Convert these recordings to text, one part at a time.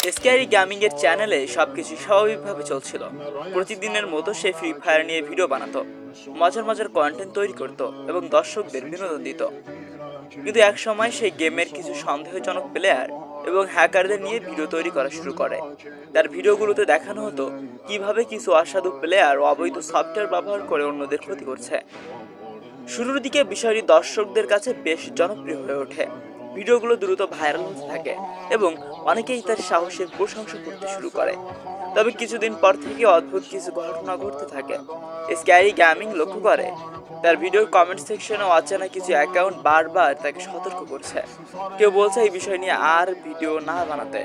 Scary gaming এর চ্যানেলে সবকিছু স্বাভাবিকভাবে চলছিল। প্রতিদিনের মতো সে ফ্রি ফায়ার নিয়ে ভিডিও বানাতো, মজার মজার কন্টেন্ট তৈরি করত এবং দর্শকদের বিনোদন দিত। কিন্তু এক সময় সেই গেমের কিছু সন্দেহজনক প্লেয়ার এবং হ্যাকারদের নিয়ে ভিডিও তৈরি করা শুরু করে। তার ভিডিওগুলোতে দেখানো হতো কিভাবে কিছু অসাধু প্লেয়ার অবৈধ সফটওয়্যার ব্যবহার করে অন্যদের ক্ষতি করছে। শুরুর দিকে বিষয়টি দর্শকদের কাছে বেশ জনপ্রিয় হয়ে ওঠে। ভিডিওগুলো দ্রুত ভাইরাল হতে থাকে এবং অনেকেই তার সাহসের প্রশংসা করতে শুরু করে। তবে কিছুদিন পর থেকে অদ্ভুত কিছু ঘটনা ঘটতে থাকে। স্ক্যারি গেমিং লক্ষ্য করে তার ভিডিওর কমেন্ট সেকশনে অচেনা কিছু অ্যাকাউন্ট বারবার তাকে সতর্ক করছে। কেউ বলছে এই বিষয় নিয়ে আর ভিডিও না বানাতে,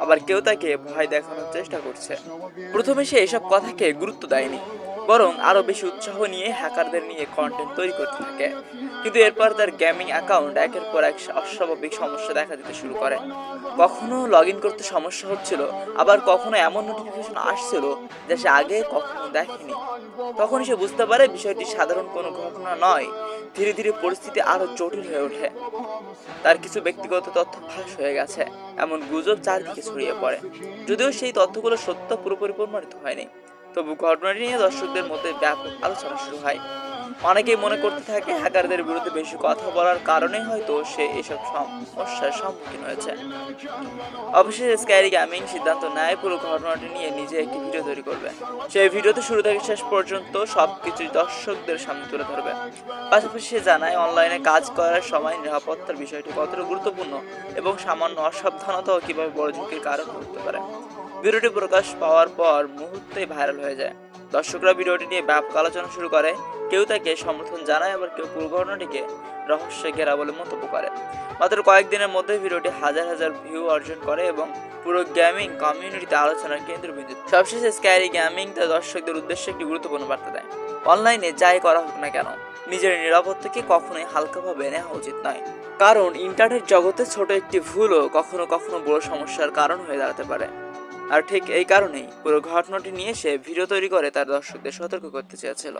আবার কেউ তাকে ভয় দেখানোর চেষ্টা করছে। প্রথমে সে এসব কথাকে গুরুত্ব দেয়নি, বরং আরো বেশি উৎসাহ নিয়ে হ্যাকারদের নিয়ে কন্টেন্ট তৈরি করতে থাকে। কিন্তু এরপর তার গেমিং অ্যাকাউন্ট একের পর এক অস্বাভাবিক সমস্যা দেখা দিতে শুরু করে। কখনো লগ ইন করতে সমস্যা হচ্ছিল, আবার কখনো এমন নোটিফিকেশন আসছিল যা সে আগে কখনো দেখেনি। তখন সে বুঝতে পারে বিষয়টি সাধারণ কোনো ঘটনা নয়। ধীরে ধীরে পরিস্থিতি আরো জটিল হয়ে ওঠে। তার কিছু ব্যক্তিগত তথ্য ফাঁস হয়ে গেছে এমন গুজব চারদিকে ছড়িয়ে পড়ে। যদিও সেই তথ্যগুলো সত্য পুরোপুরি প্রমাণিত হয়নি, তবু ঘটনাটি নিয়ে দর্শকদের মধ্যে ব্যাপক আলোচনা শুরু হয়। অনেকেই মনে করতে থাকে হ্যাকারদের বিরুদ্ধে বেশি কথা বলার কারণেই হয়তো সে এসব সমস্যার সম্মুখীন হয়েছে। অবশেষে স্ক্যারি গেমিং সিদ্ধান্ত নেয় পুরো ঘটনাটি নিয়ে নিজে একটি ভিডিও তৈরি করবে। সেই ভিডিওতে শুরু থেকে শেষ পর্যন্ত সবকিছুই দর্শকদের সামনে তুলে ধরবে। পাশাপাশি সে জানায় অনলাইনে কাজ করার সময় নিরাপত্তার বিষয়টি কতটা গুরুত্বপূর্ণ এবং সামান্য অসাবধানতাও কিভাবে বড় ঝুঁকির কারণ হতে পারে। ভিডিওটি প্রকাশ পাওয়ার পর মুহূর্তেই ভাইরাল হয়ে যায়। দর্শকরা ভিডিওটি নিয়ে ব্যাপক আলোচনা শুরু করে। কেউ তাকে সমর্থন জানায়, আবার কেউ পুরো ঘটনাটিকে রহস্যে ঘেরা বলে মন্তব্য করে। মাত্র কয়েকদিনের মধ্যে ভিডিওটি হাজার হাজার ভিউ অর্জন করে এবং পুরো গেমিং কমিউনিটিতে আলোচনার কেন্দ্রবিন্দু। সবশেষে স্ক্যারি গেমিং তার দর্শকদের উদ্দেশ্যে একটি গুরুত্বপূর্ণ বার্তা দেয়। অনলাইনে যাই করা হোক না কেন, নিজের নিরাপত্তাকে কখনোই হালকাভাবে নেওয়া উচিত নয়। কারণ ইন্টারনেট জগতে ছোট একটি ভুলও কখনো কখনো বড় সমস্যার কারণ হয়ে দাঁড়াতে পারে। আর ঠিক এই কারণেই পুরো ঘটনাটি নিয়ে সে ভিডিও তৈরি করে তার দর্শকদের সতর্ক করতে চেয়েছিল।